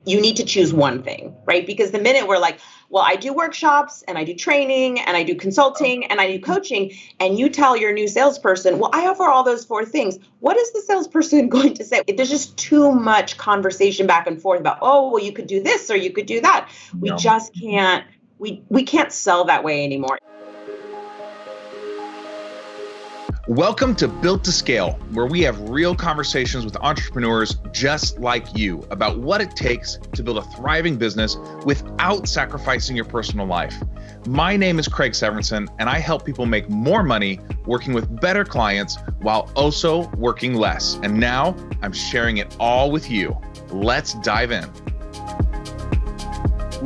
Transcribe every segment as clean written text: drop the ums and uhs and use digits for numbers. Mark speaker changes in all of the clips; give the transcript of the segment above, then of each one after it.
Speaker 1: you need to choose one thing, right? Because the minute we're like, well, I do workshops and I do training and I do consulting and I do coaching, and you tell your new salesperson, well, I offer all those four things. What is the salesperson going to say? There's just too much conversation back and forth about, oh, well, you could do this or you could do that. We just can't, we can't sell that way anymore.
Speaker 2: Welcome to Built to Scale, where we have real conversations with entrepreneurs just like you about what it takes to build a thriving business without sacrificing your personal life. My name is Craig Severinsen, and I help people make more money working with better clients while also working less. And now I'm sharing it all with you. Let's dive in.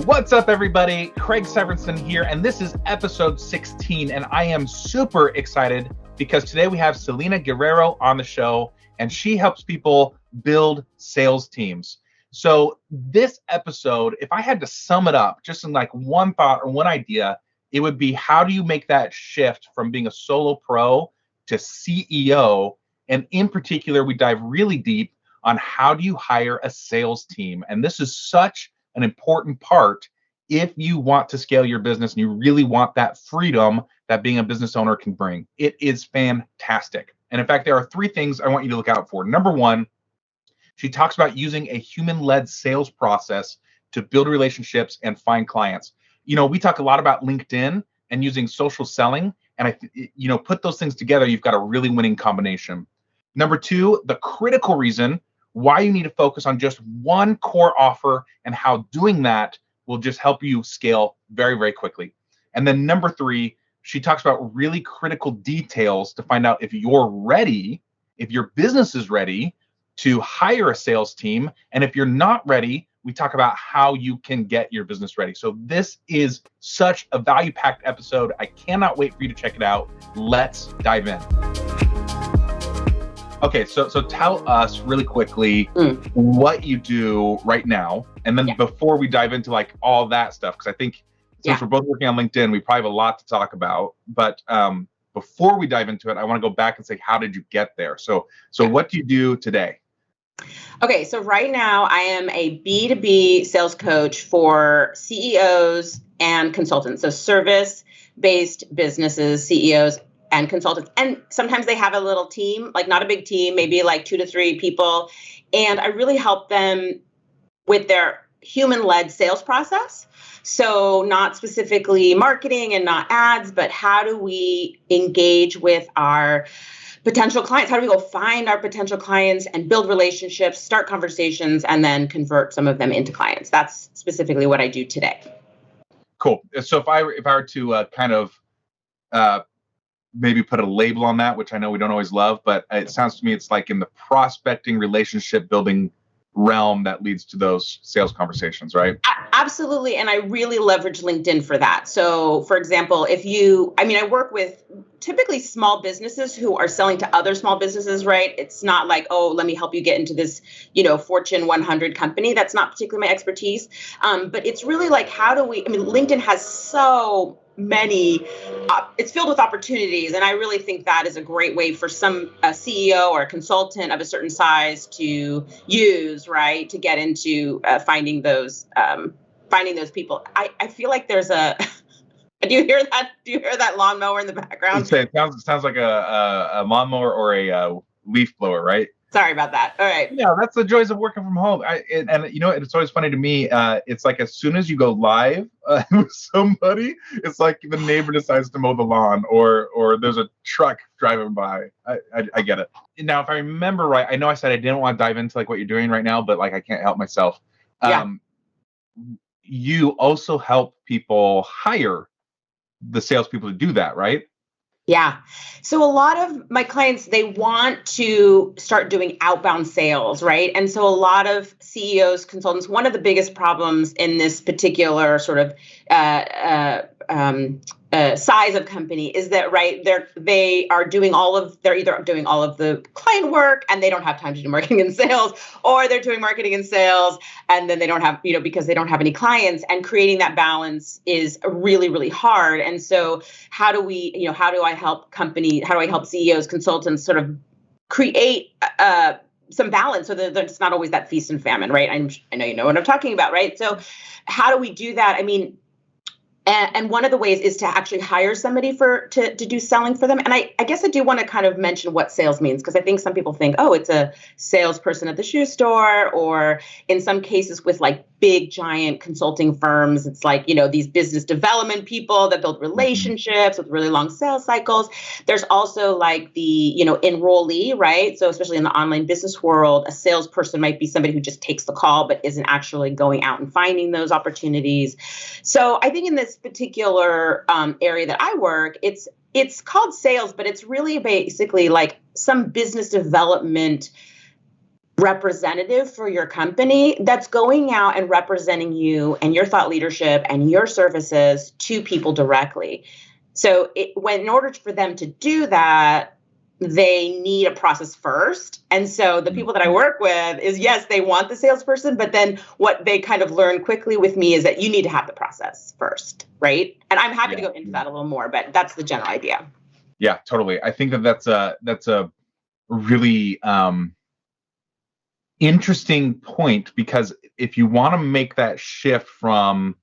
Speaker 3: What's up, everybody? Craig Severinsen here, and this is episode 16, and I am super excited because today we have Celina Guerrero on the show, and she helps people build sales teams. So this episode, if I had to sum it up just in like one thought or one idea, it would be, how do you make that shift from being a solo pro to CEO? And in particular, we dive really deep on how do you hire a sales team. And this is such an important part if you want to scale your business and you really want that freedom that being a business owner can bring. It is fantastic. And in fact, there are three things I want you to look out for. Number one, she talks about using a human-led sales process to build relationships and find clients. You know, we talk a lot about LinkedIn and using social selling, and put those things together, you've got a really winning combination. Number two, the critical reason why you need to focus on just one core offer and how doing that will just help you scale very, very quickly. And then number three, she talks about really critical details to find out if you're ready, if your business is ready to hire a sales team. And if you're not ready, we talk about how you can get your business ready. So this is such a value-packed episode. I cannot wait for you to check it out. Let's dive in. Okay, so tell us really quickly what you do right now. And then before we dive into like all that stuff, because I think since we're both working on LinkedIn, we probably have a lot to talk about. But before we dive into it, I want to go back and say, how did you get there? So what do you do today?
Speaker 1: Okay, so right now I am a B2B sales coach for CEOs and consultants. So service-based businesses, CEOs and consultants. And sometimes they have a little team, like not a big team, maybe like 2 to 3 people. And I really help them with their human-led sales process. So not specifically marketing and not ads, but how do we engage with our potential clients? How do we go find our potential clients and build relationships, start conversations, and then convert some of them into clients? That's specifically what I do today.
Speaker 3: Cool. So if I were to kind of maybe put a label on that, which I know we don't always love, but it sounds to me it's like in the prospecting, relationship building realm that leads to those sales conversations, right?
Speaker 1: Absolutely. And I really leverage LinkedIn for that. So for example, I work with typically small businesses who are selling to other small businesses, right? It's not like, oh, let me help you get into this, Fortune 100 company. That's not particularly my expertise. But it's really like, LinkedIn has so many, it's filled with opportunities. And I really think that is a great way for some CEO or a consultant of a certain size to use, right, to get into finding those people. I feel like there's a, do you hear that? Do you hear that lawnmower in the background?
Speaker 3: It sounds like a lawnmower or a leaf blower, right?
Speaker 1: Sorry about that. All right.
Speaker 3: Yeah, that's the joys of working from home. It's always funny to me. It's like as soon as you go live with somebody, it's like the neighbor decides to mow the lawn, or there's a truck driving by. I get it. Now, if I remember right, I know I said I didn't want to dive into like what you're doing right now, but like I can't help myself. You also help people hire the salespeople to do that, right?
Speaker 1: Yeah. So a lot of my clients, they want to start doing outbound sales, right? And so a lot of CEOs, consultants, one of the biggest problems in this particular sort of size of company is that, right, they're either doing all of the client work and they don't have time to do marketing and sales, or they're doing marketing and sales and then they don't have, because they don't have any clients, and creating that balance is really, really hard. And so how do I help CEOs, consultants sort of create some balance so that it's not always that feast and famine, right? I know you know what I'm talking about, right? So how do we do that? I mean, and one of the ways is to actually hire somebody to do selling for them. And I guess I do want to kind of mention what sales means, because I think some people think, oh, it's a salesperson at the shoe store, or in some cases with like big giant consulting firms, it's like, these business development people that build relationships with really long sales cycles. There's also like the, enrollee, right? So especially in the online business world, a salesperson might be somebody who just takes the call, but isn't actually going out and finding those opportunities. So I think in this particular area that I work, it's called sales, but it's really basically like some business development representative for your company that's going out and representing you and your thought leadership and your services to people directly. So in order for them to do that, they need a process first. And so the people that I work with is, yes, they want the salesperson, but then what they kind of learn quickly with me is that you need to have the process first, right? And I'm happy to go into that a little more, but that's the general idea.
Speaker 3: Yeah, totally. I think that's a really interesting point, because if you want to make that shift from,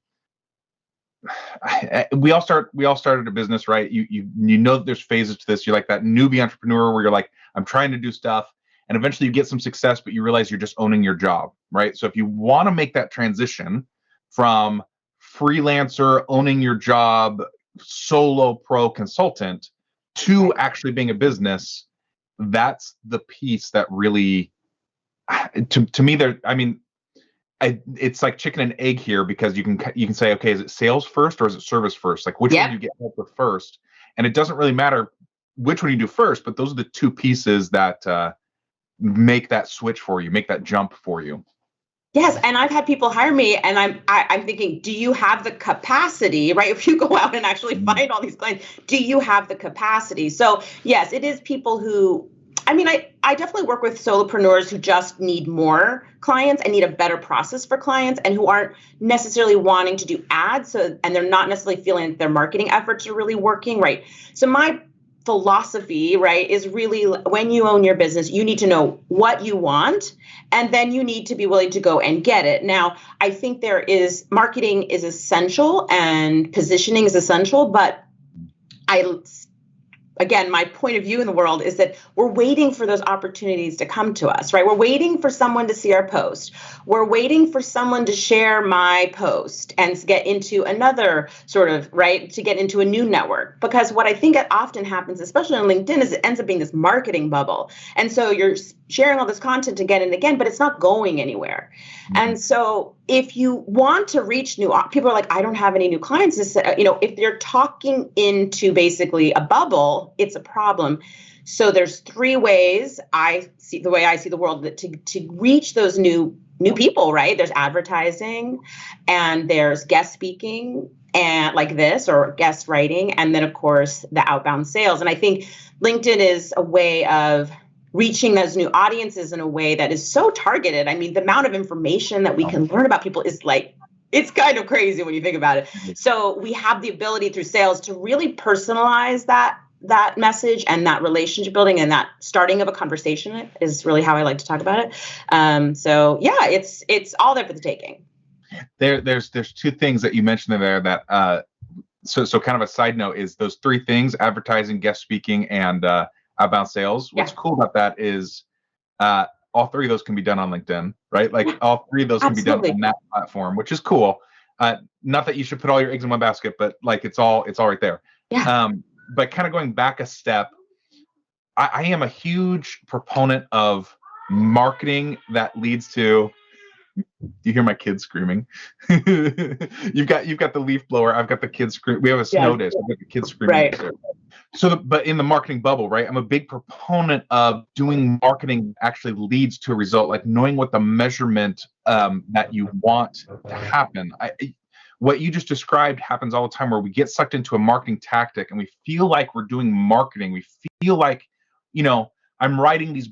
Speaker 3: we all started a business, right? You know that there's phases to this. You're like that newbie entrepreneur where you're like, I'm trying to do stuff, and eventually you get some success, but you realize you're just owning your job, right? So if you want to make that transition from freelancer, owning your job, solo pro consultant, to actually being a business, that's the piece that really, to me, it's like chicken and egg here, because you can say, okay, is it sales first or is it service first? Like, which one do you get help with first? And it doesn't really matter which one you do first, but those are the two pieces that make that switch for you, make that jump for you.
Speaker 1: Yes, and I've had people hire me, and I'm thinking, do you have the capacity, right? If you go out and actually find all these clients, do you have the capacity? So yes, it is people who, I definitely work with solopreneurs who just need more clients and need a better process for clients, and who aren't necessarily wanting to do ads. And they're not necessarily feeling that their marketing efforts are really working, right? So my philosophy, right, is really, when you own your business, you need to know what you want, and then you need to be willing to go and get it. Now, I think marketing is essential and positioning is essential, but again, my point of view in the world is that we're waiting for those opportunities to come to us, right? We're waiting for someone to see our post. We're waiting for someone to share my post and to get into another sort of, right, to get into a new network. Because what I think often happens, especially on LinkedIn, is it ends up being this marketing bubble. And so you're sharing all this content again and again, but it's not going anywhere. And so if you want to reach people are like, I don't have any new clients. If you're talking into basically a bubble, it's a problem. So there's three ways I see the world, that to reach those new people, right? There's advertising, and there's guest speaking, and like this, or guest writing, and then of course the outbound sales. And I think LinkedIn is a way of reaching those new audiences in a way that is so targeted. I mean, the amount of information that we can learn about people is like, it's kind of crazy when you think about it. So we have the ability through sales to really personalize that message, and that relationship building, and that starting of a conversation is really how I like to talk about it. So yeah, it's all there for the taking.
Speaker 3: There's two things that you mentioned in there that so kind of a side note is those three things: advertising, guest speaking, and outbound sales. What's cool about that is all three of those can be done on LinkedIn, right? Like all three of those can be done on that platform, which is cool. Not that you should put all your eggs in one basket, but like it's all right there.
Speaker 1: Yeah.
Speaker 3: But kind of going back a step, I am a huge proponent of marketing that leads to. You hear my kids screaming. You've got the leaf blower. I've got the kids screaming. We have a snow day, so I've got the kids screaming. Right. So, but in the marketing bubble, right? I'm a big proponent of doing marketing that actually leads to a result, like knowing what the measurement that you want to happen. What you just described happens all the time, where we get sucked into a marketing tactic and we feel like we're doing marketing. We feel like, I'm writing these.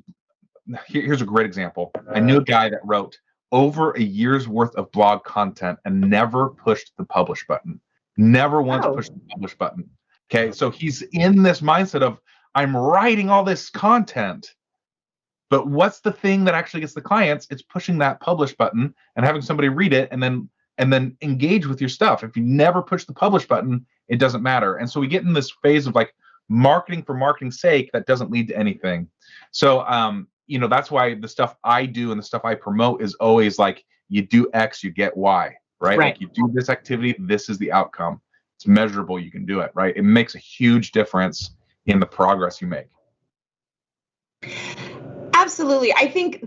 Speaker 3: Here's a great example. I knew a guy that wrote over a year's worth of blog content and never pushed the publish button. Never once pushed the publish button. Okay, so he's in this mindset of, I'm writing all this content, But what's the thing that actually gets the clients? It's pushing that publish button and having somebody read it and then engage with your stuff. If you never push the publish button, it doesn't matter. And so we get in this phase of like marketing for marketing's sake that doesn't lead to anything. So that's why the stuff I do and the stuff I promote is always like, you do X, you get Y, right? Like you do this activity, this is the outcome. It's measurable, you can do it, right? It makes a huge difference in the progress you make.
Speaker 1: Absolutely. I think,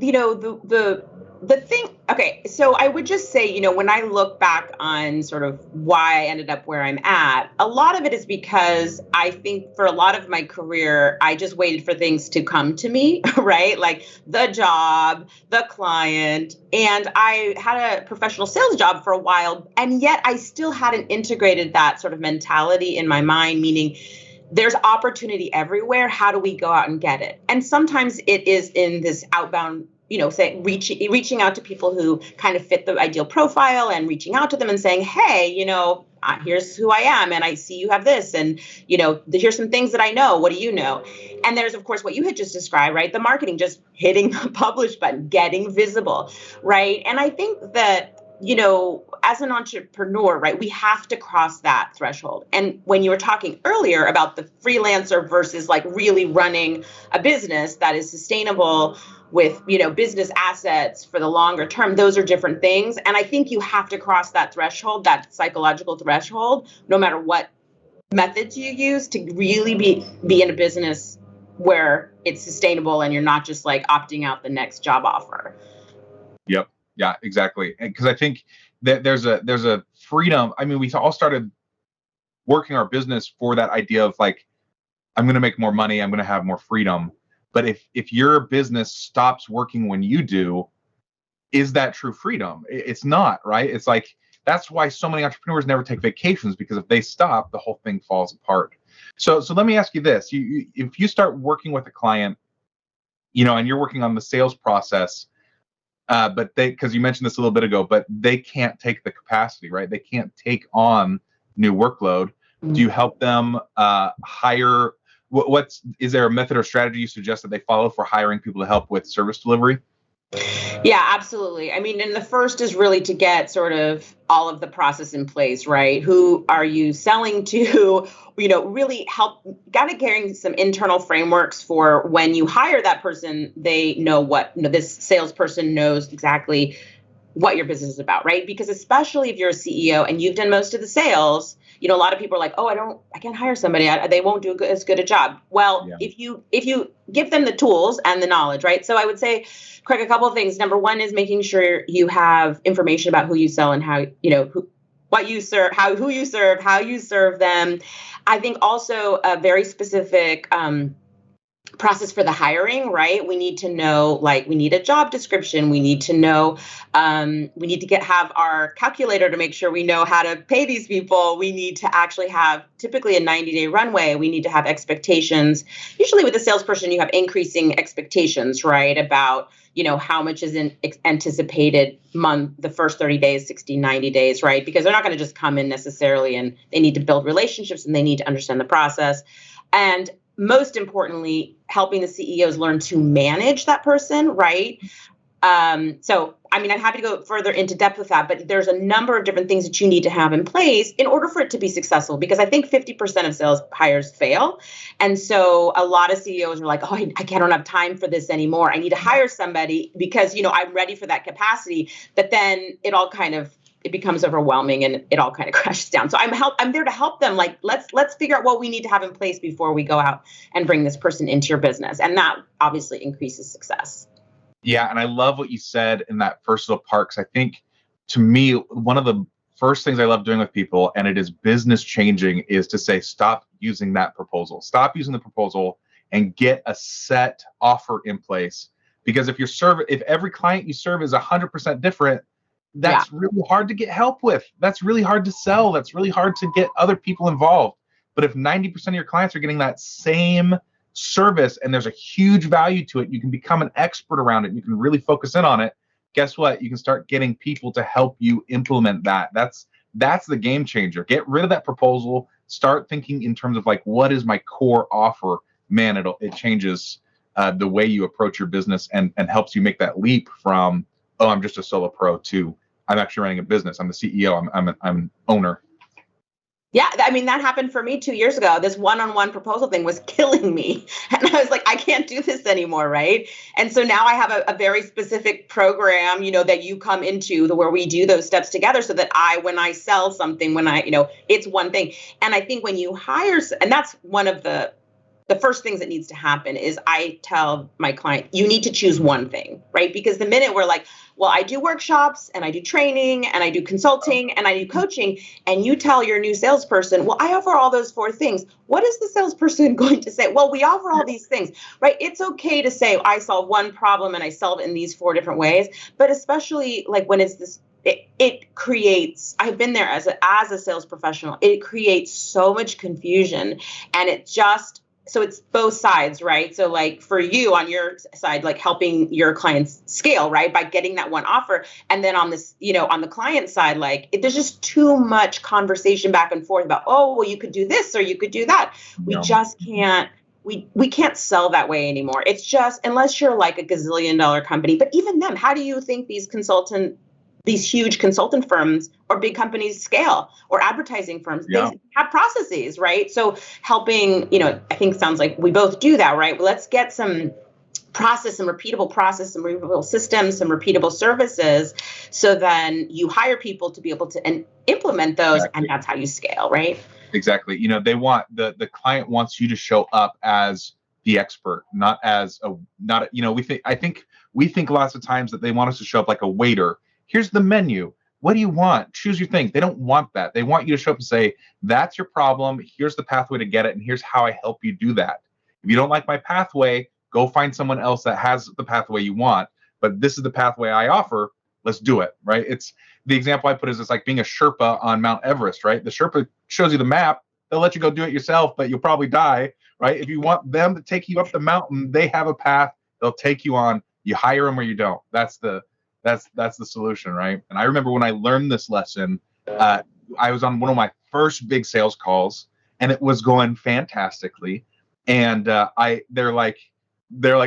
Speaker 1: the thing, okay, so I would just say, when I look back on sort of why I ended up where I'm at, a lot of it is because I think for a lot of my career, I just waited for things to come to me, right? Like the job, the client, and I had a professional sales job for a while, and yet I still hadn't integrated that sort of mentality in my mind, meaning there's opportunity everywhere. How do we go out and get it? And sometimes it is in this outbound, say reaching out to people who kind of fit the ideal profile and reaching out to them and saying, hey, here's who I am. And I see you have this. And, here's some things that I know. What do you know? And there's, of course, what you had just described, right? The marketing, just hitting the publish button, getting visible, right? And I think that, as an entrepreneur, right, we have to cross that threshold. And when you were talking earlier about the freelancer versus like really running a business that is sustainable with, business assets for the longer term, those are different things. And I think you have to cross that threshold, that psychological threshold, no matter what methods you use to really be in a business where it's sustainable and you're not just like opting out the next job offer.
Speaker 3: Yep. Yeah, exactly. Because I think that there's a freedom. I mean, we all started working our business for that idea of like, I'm going to make more money. I'm going to have more freedom. But if your business stops working when you do, is that true freedom? It's not, right? It's like, that's why so many entrepreneurs never take vacations, because if they stop, the whole thing falls apart. So let me ask you this. If you start working with a client, and you're working on the sales process, but because you mentioned this a little bit ago, but they can't take the capacity, right? They can't take on new workload. Mm-hmm. Do you help them hire? Is there a method or strategy you suggest that they follow for hiring people to help with service delivery?
Speaker 1: Yeah, absolutely. I mean, and the first is really to get sort of all of the process in place, right? Who are you selling to? Really got to carry some internal frameworks for when you hire that person, they know what, this salesperson knows exactly what your business is about, right? Because especially if you're a CEO and you've done most of the sales, a lot of people are like, oh, I can't hire somebody. They won't do as good a job. Well, yeah. If you give them the tools and the knowledge, right? So I would say, Craig, a couple of things. Number one is making sure you have information about who you sell and how, what you serve, who you serve, how you serve them. I think also a very specific process for the hiring, right? We need to know, we need a job description. We need to know, we need to have our calculator to make sure we know how to pay these people. We need to actually have typically a 90-day runway. We need to have expectations. Usually with a salesperson, you have increasing expectations, right? About, how much is anticipated the first 30 days, 60, 90 days, right? Because they're not going to just come in necessarily, and they need to build relationships and they need to understand the process. And most importantly, helping the CEOs learn to manage that person, right? So, I'm happy to go further into depth with that, but there's a number of different things that you need to have in place in order for it to be successful, because I think 50% of sales hires fail. And so a lot of CEOs are like, oh, I don't have time for this anymore. I need to hire somebody because, I'm ready for that capacity. But then it becomes overwhelming and it all kind of crashes down. So I'm there to help them. Like, let's figure out what we need to have in place before we go out and bring this person into your business. And that obviously increases success.
Speaker 3: Yeah. And I love what you said in that first little part, because I think, to me, one of the first things I love doing with people, and it is business changing, is to say, stop using that proposal. Stop using the proposal and get a set offer in place. Because if every client you serve is 100% different, that's really hard to get help with. That's really hard to sell. That's really hard to get other people involved. But if 90% of your clients are getting that same service and there's a huge value to it, you can become an expert around it. And you can really focus in on it. Guess what? You can start getting people to help you implement that. That's the game changer. Get rid of that proposal. Start thinking in terms of what is my core offer? Man, it changes the way you approach your business and helps you make that leap from, oh, I'm just a solo pro to I'm actually running a business. I'm the CEO. I'm an owner.
Speaker 1: Yeah, I mean, that happened for me 2 years ago. This one-on-one proposal thing was killing me. And I was like, I can't do this anymore, right? And so now I have a very specific program, that you come into where we do those steps together so that when I sell something, it's one thing. And I think when you hire, and that's one of the first things that needs to happen is I tell my client, you need to choose one thing, right? Because the minute we're like, well, I do workshops and I do training and I do consulting and I do coaching, and you tell your new salesperson, well, I offer all those 4 things. What is the salesperson going to say? Well, we offer all these things, right? It's okay to say, I solve one problem and I solve it in these 4 different ways, but especially like when it's this, it creates, I've been there as a sales professional, it creates so much confusion, and so it's both sides, right? So like for you on your side, like helping your clients scale, right? By getting that one offer. And then on this, on the client side, like there's just too much conversation back and forth about, oh, well, you could do this or you could do that. We just can't, we can't sell that way anymore. It's just, unless you're like a gazillion-dollar company, but even them, how do you think these huge consultant firms or big companies scale, or advertising firms?
Speaker 3: Yeah.
Speaker 1: They have processes, right? So helping, I think sounds like we both do that, right? Well, let's get some process, some repeatable systems, some repeatable services. So then you hire people to be able to implement those. Exactly. And that's how you scale, right?
Speaker 3: Exactly. They want the client wants you to show up as the expert, not as we think lots of times that they want us to show up like a waiter. Here's the menu. What do you want? Choose your thing. They don't want that. They want you to show up and say, that's your problem. Here's the pathway to get it. And here's how I help you do that. If you don't like my pathway, go find someone else that has the pathway you want. But this is the pathway I offer. Let's do it, right? It's the example I put is it's like being a Sherpa on Mount Everest, right? The Sherpa shows you the map. They'll let you go do it yourself, but you'll probably die, right? If you want them to take you up the mountain, they have a path. They'll take you on. You hire them or you don't. That's the solution, right? And I remember when I learned this lesson, I was on one of my first big sales calls, and it was going fantastically. And they're like,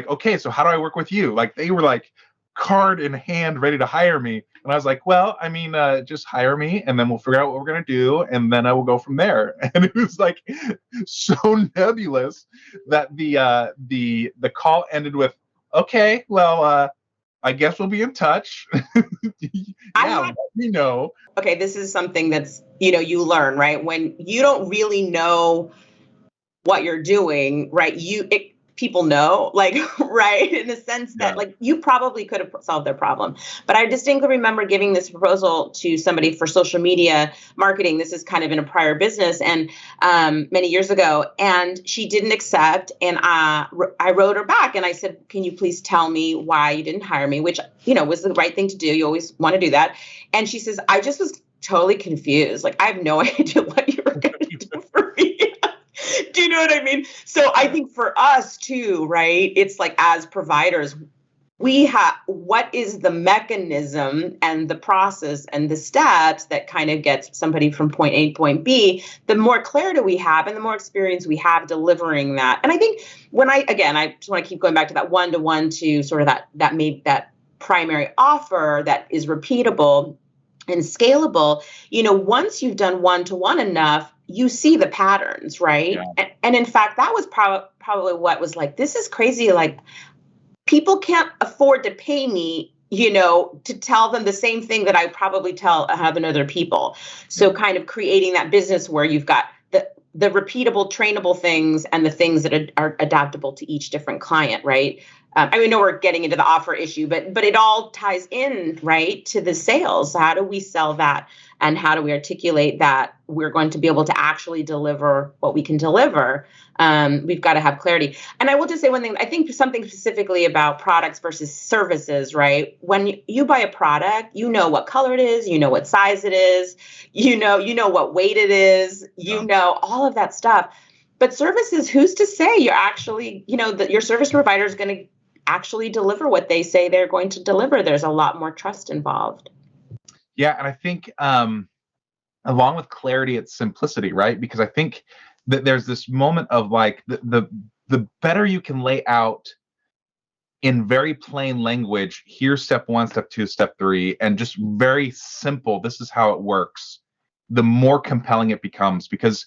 Speaker 3: okay, so how do I work with you? Like they were like card in hand, ready to hire me. And I was like, well, I mean, just hire me, and then we'll figure out what we're gonna do, and then I will go from there. And it was like so nebulous that the call ended with, okay, well, I guess we'll be in touch. Let me know.
Speaker 1: Okay, this is something that's, you learn, right? When you don't really know what you're doing, right? People know, like, right? In the sense that, like, you probably could have solved their problem. But I distinctly remember giving this proposal to somebody for social media marketing. This is kind of in a prior business and many years ago. And she didn't accept. And I wrote her back and I said, can you please tell me why you didn't hire me? Which, was the right thing to do. You always want to do that. And she says, I just was totally confused. Like, I have no idea what you were going to do for me. Do you know what I mean? So I think for us too, right? It's like as providers, what is the mechanism and the process and the steps that kind of gets somebody from point A to point B, the more clarity we have and the more experience we have delivering that. And I think I just want to keep going back to that one-to-one to sort of that primary offer that is repeatable and scalable. Once you've done one-to-one enough, you see the patterns, right? Yeah. And in fact, that was probably what was like, this is crazy. Like, people can't afford to pay me, to tell them the same thing that I probably tell 100 other people. So kind of creating that business where you've got the repeatable, trainable things and the things that are adaptable to each different client, right? I know we're getting into the offer issue, but it all ties in, right, to the sales. How do we sell that? And how do we articulate that we're going to be able to actually deliver what we can deliver? We've got to have clarity. And I will just say one thing. I think something specifically about products versus services, right? When you buy a product, you know what color it is, you know what size it is, you know what weight it is, you know all of that stuff. But services, who's to say you're actually, that your service provider is going to actually deliver what they say they're going to deliver? There's a lot more trust involved.
Speaker 3: Yeah, and I think along with clarity, it's simplicity, right? Because I think that there's this moment of like the better you can lay out in very plain language, here's step 1, step 2, step 3, and just very simple, this is how it works, the more compelling it becomes. Because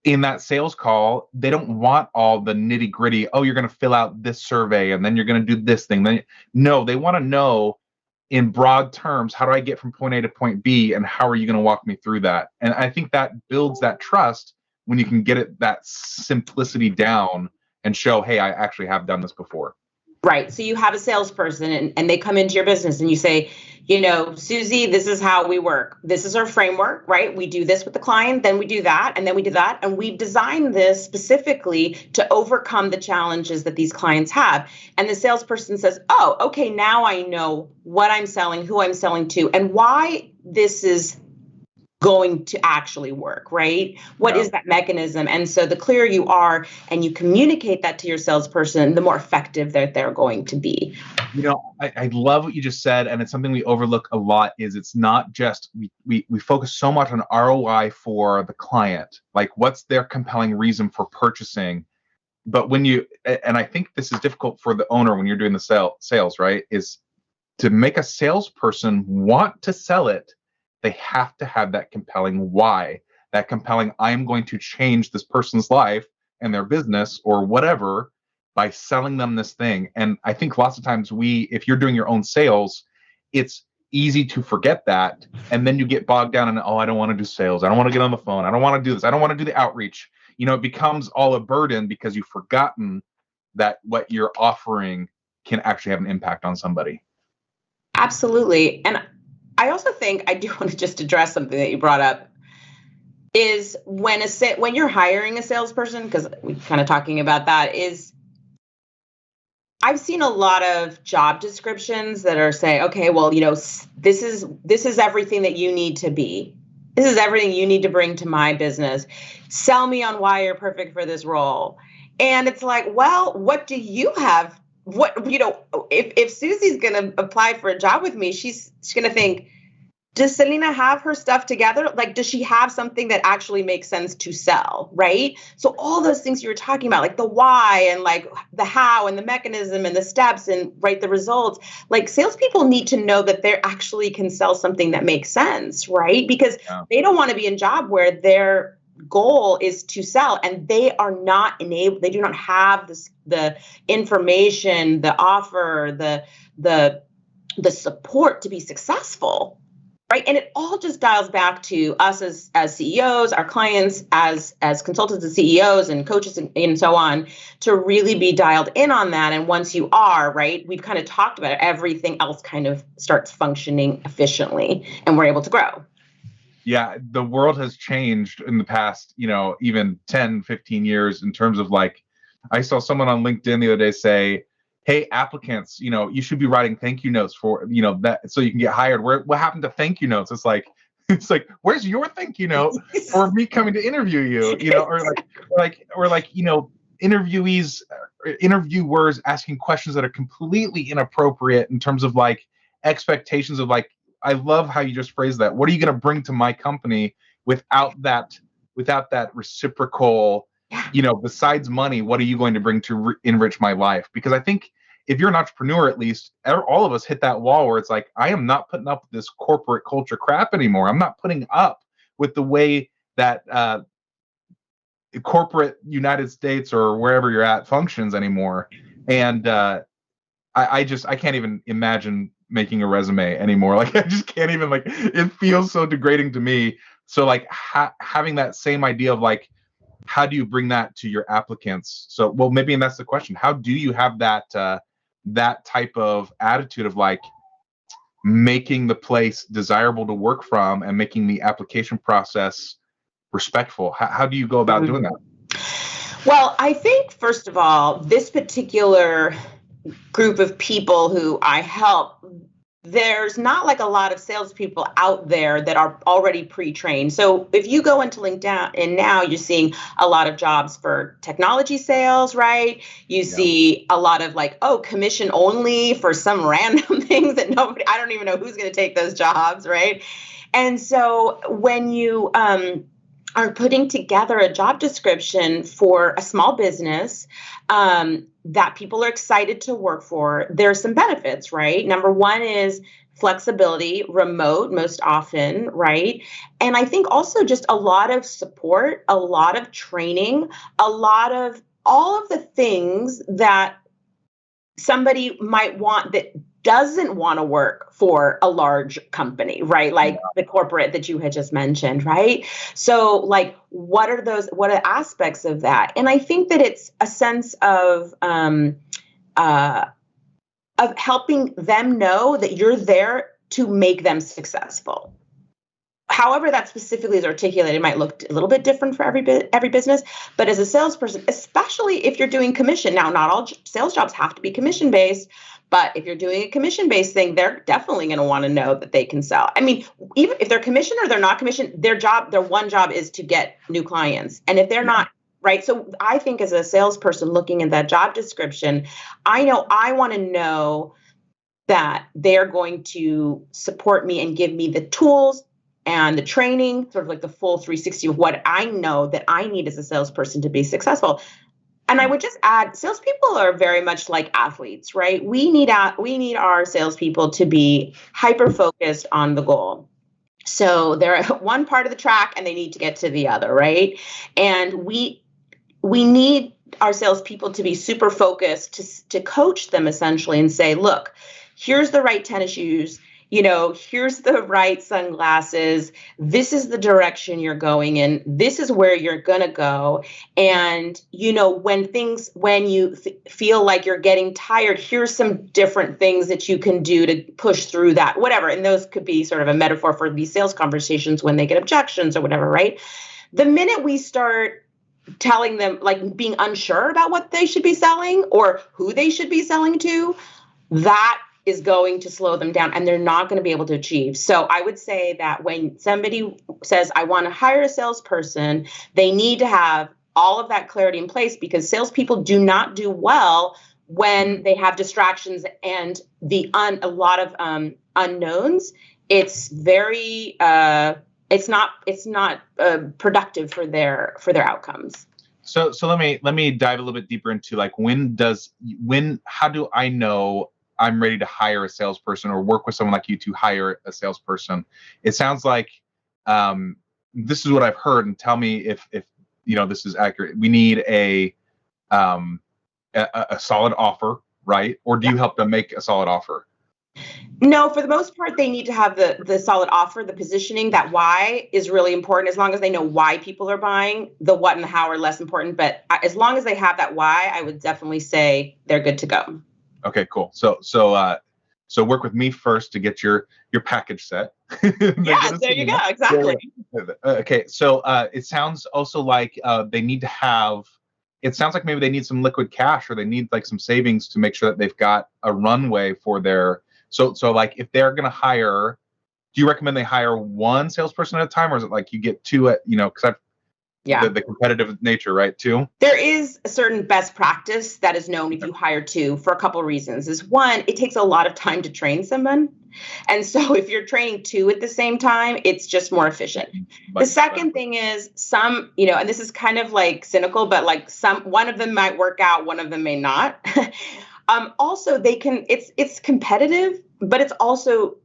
Speaker 3: in that sales call, they don't want all the nitty gritty. Oh, you're going to fill out this survey and then you're going to do this thing. No, they want to know in broad terms, how do I get from point A to point B, and how are you going to walk me through that? And I think that builds that trust when you can get it, that simplicity down, and show, hey, I actually have done this before.
Speaker 1: Right. So you have a salesperson and they come into your business and you say, Susie, this is how we work. This is our framework, right? We do this with the client, then we do that, and then we do that. And we've designed this specifically to overcome the challenges that these clients have. And the salesperson says, oh, okay, now I know what I'm selling, who I'm selling to, and why this is going to actually work, right? What is that mechanism? And so the clearer you are and you communicate that to your salesperson, the more effective that they're going to be.
Speaker 3: I love what you just said, and it's something we overlook a lot. Is it's not just we focus so much on ROI for the client, like what's their compelling reason for purchasing. But when and I think this is difficult for the owner when you're doing the sales, right? Is to make a salesperson want to sell it. They have to have that compelling why, that compelling, I'm going to change this person's life and their business or whatever by selling them this thing. And I think lots of times if you're doing your own sales, it's easy to forget that. And then you get bogged down in, oh, I don't want to do sales. I don't want to get on the phone. I don't want to do this. I don't want to do the outreach. It becomes all a burden because you've forgotten that what you're offering can actually have an impact on somebody.
Speaker 1: Absolutely. And I also think I do want to just address something that you brought up is when you're hiring a salesperson, because we're kind of talking about that, is I've seen a lot of job descriptions that are saying, okay, well, this is everything that you need to be. This is everything you need to bring to my business. Sell me on why you're perfect for this role. And it's like, well, what do you have? If Susie's going to apply for a job with me, she's going to think, does Celina have her stuff together? Like, does she have something that actually makes sense to sell, right? So all those things you were talking about, like the why and like the how and the mechanism and the steps and the results, like salespeople need to know that they actually can sell something that makes sense, right? Because they don't want to be in a job where their goal is to sell and they are not enabled, they do not have the information, the offer, the support to be support, right? And it all just dials back to us as CEOs, our clients as consultants and CEOs and coaches and so on, to really be dialed in on that. And once you are, right, we've kind of talked about it, everything else kind of starts functioning efficiently and we're able to grow.
Speaker 3: Yeah, the world has changed in the past, even 10, 15 years in terms of I saw someone on LinkedIn the other day say, hey, applicants, you should be writing thank you notes for, that so you can get hired. What happened to thank you notes? It's like, where's your thank you note for me coming to interview you? Interviewers asking questions that are completely inappropriate in terms of expectations of I love how you just phrased that. What are you going to bring to my company without that reciprocal, besides money, what are you going to bring to enrich my life? Because I think if you're an entrepreneur, at least all of us hit that wall where it's like, I am not putting up with this corporate culture crap anymore. I'm not putting up with the way that corporate United States or wherever you're at functions anymore. And I can't even imagine making a resume anymore. I just can't even it feels so degrading to me. So having that same idea of how do you bring that to your applicants? So, well, maybe, and that's the question. How do you have that type of attitude of making the place desirable to work from and making the application process respectful? How do you go about doing that?
Speaker 1: Well, I think, first of all, this particular group of people who I help, there's not a lot of salespeople out there that are already pre-trained. So if you go into LinkedIn and now you're seeing a lot of jobs for technology sales, right? You see a lot of commission only for some random things that I don't even know who's going to take those jobs, right? And so when you are putting together a job description for a small business that people are excited to work for, there's some benefits, right? Number one is flexibility, remote most often, right? And I think also just a lot of support, a lot of training, a lot of all of the things that somebody might want that doesn't want to work for a large company, right? Like the corporate that you had just mentioned, right? So like, what are aspects of that? And I think that it's a sense of helping them know that you're there to make them successful. However that specifically is articulated, it might look a little bit different for every business. But as a salesperson, especially if you're doing commission, now not all sales jobs have to be commission based, but if you're doing a commission based thing, they're definitely going to want to know that they can sell. I mean, even if they're commissioned or they're not commissioned, their one job is to get new clients. And if they're not, right? So I think as a salesperson looking at that job description, I know I want to know that they're going to support me and give me the tools and the training, sort of like the full 360 of what I know that I need as a salesperson to be successful. And I would just add, salespeople are very much like athletes, right? We need our salespeople to be hyper-focused on the goal. So they're at one part of the track and they need to get to the other, right? And we need our salespeople to be super focused to coach them essentially and say, look, here's the right tennis shoes. Here's the right sunglasses. This is the direction you're going in. This is where you're going to go. And, when you feel like you're getting tired, here's some different things that you can do to push through that, whatever. And those could be sort of a metaphor for these sales conversations when they get objections or whatever, right? The minute we start telling them, like being unsure about what they should be selling or who they should be selling to, that is going to slow them down and they're not going to be able to achieve. So I would say that when somebody says, I want to hire a salesperson, they need to have all of that clarity in place, because salespeople do not do well when they have distractions and a lot of unknowns. It's very, it's not productive for their outcomes.
Speaker 3: So let me dive a little bit deeper into like, how do I know I'm ready to hire a salesperson or work with someone like you to hire a salesperson? It sounds like this is what I've heard, and tell me if this is accurate. We need a solid offer, right? Or do you help them make a solid offer?
Speaker 1: No, for the most part, they need to have the solid offer, the positioning. That why is really important. As long as they know why people are buying, the what and the how are less important. But as long as they have that why, I would definitely say they're good to go.
Speaker 3: Okay, cool. So work with me first to get your package set.
Speaker 1: Yeah, there you go. Exactly.
Speaker 3: Okay, so it sounds also like they need to have. It sounds like maybe they need some liquid cash, or they need like some savings to make sure that they've got a runway for their. So like if they're gonna hire, do you recommend they hire one salesperson at a time, or is it like you get two at because the competitive nature, right? Too.
Speaker 1: There is a certain best practice that is known if you hire two for a couple of reasons. Is one, it takes a lot of time to train someone. And so if you're training two at the same time, it's just more efficient. The second thing is and this is kind of like cynical, but like one of them might work out, one of them may not. Also, it's competitive, but it's also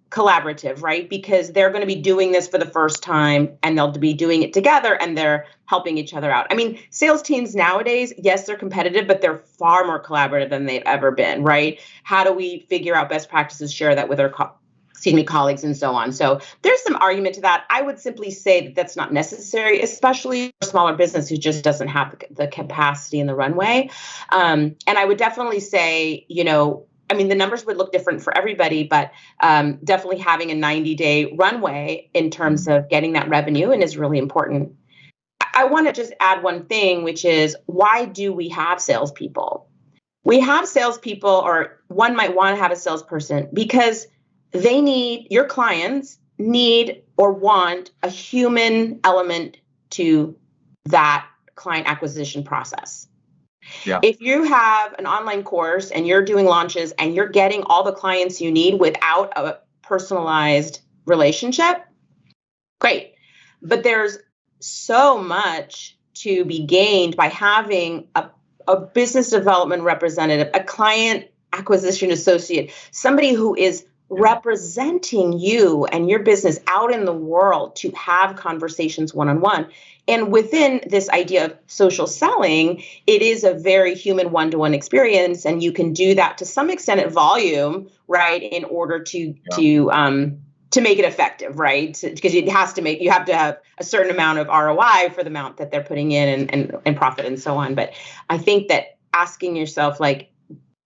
Speaker 1: collaborative, right? Because they're going to be doing this for the first time and they'll be doing it together and they're helping each other out. I mean, sales teams nowadays, yes, they're competitive, but they're far more collaborative than they've ever been, right? How do we figure out best practices, share that with our colleagues and so on. So there's some argument to that. I would simply say that that's not necessary, especially for a smaller business who just doesn't have the capacity and the runway. And I would definitely say, the numbers would look different for everybody, but definitely having a 90-day runway in terms of getting that revenue and is really important. I want to just add one thing, which is, why do we have salespeople? We have salespeople, or one might want to have a salesperson, because your clients need or want a human element to that client acquisition process.
Speaker 3: Yeah.
Speaker 1: If you have an online course and you're doing launches and you're getting all the clients you need without a personalized relationship, great. But there's so much to be gained by having a business development representative, a client acquisition associate, somebody who is representing you and your business out in the world to have conversations one-on-one. And within this idea of social selling, it is a very human one-to-one experience. And you can do that to some extent at volume, right? In order to make it effective, right? Because you have to have a certain amount of ROI for the amount that they're putting in and profit and so on. But I think that asking yourself, like,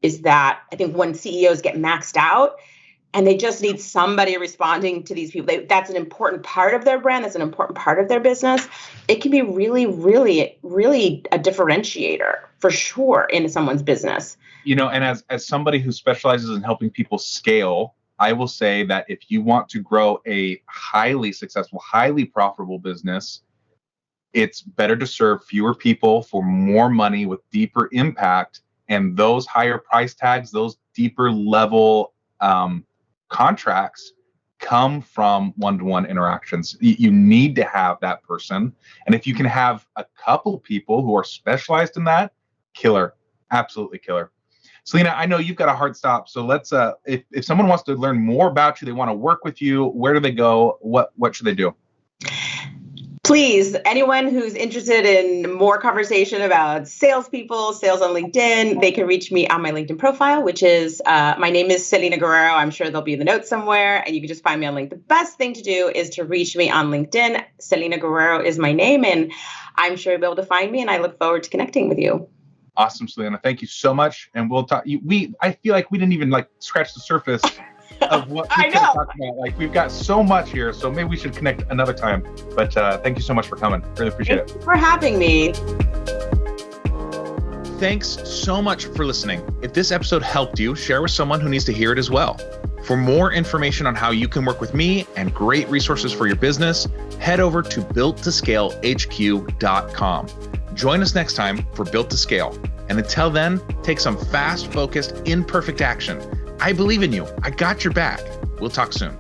Speaker 1: I think when CEOs get maxed out and they just need somebody responding to these people, that's an important part of their brand. That's an important part of their business. It can be really, really, really a differentiator for sure in someone's business.
Speaker 3: And as somebody who specializes in helping people scale, I will say that if you want to grow a highly successful, highly profitable business, it's better to serve fewer people for more money with deeper impact. And those higher price tags, those deeper level contracts come from one-to-one interactions. You need to have that person. And if you can have a couple people who are specialized in that, killer, absolutely killer. Celina, I know you've got a hard stop. So let's, if someone wants to learn more about you, they want to work with you, where do they go? What should they do?
Speaker 1: Please, anyone who's interested in more conversation about salespeople, sales on LinkedIn, they can reach me on my LinkedIn profile, which is, my name is Celina Guerrero. I'm sure there'll be in the notes somewhere, and you can just find me on LinkedIn. The best thing to do is to reach me on LinkedIn. Celina Guerrero is my name, and I'm sure you'll be able to find me, and I look forward to connecting with you.
Speaker 3: Awesome, Celina. Thank you so much. And we'll talk. I feel like we didn't even scratch the surface of what we could talk about. We've got so much here, so maybe we should connect another time. But thank you so much for coming. Really appreciate it.
Speaker 1: Thank you for having me.
Speaker 2: Thanks so much for listening. If this episode helped you, share with someone who needs to hear it as well. For more information on how you can work with me and great resources for your business, head over to builttoscalehq.com. Join us next time for Built to Scale. And until then, take some fast, focused, imperfect action. I believe in you. I got your back. We'll talk soon.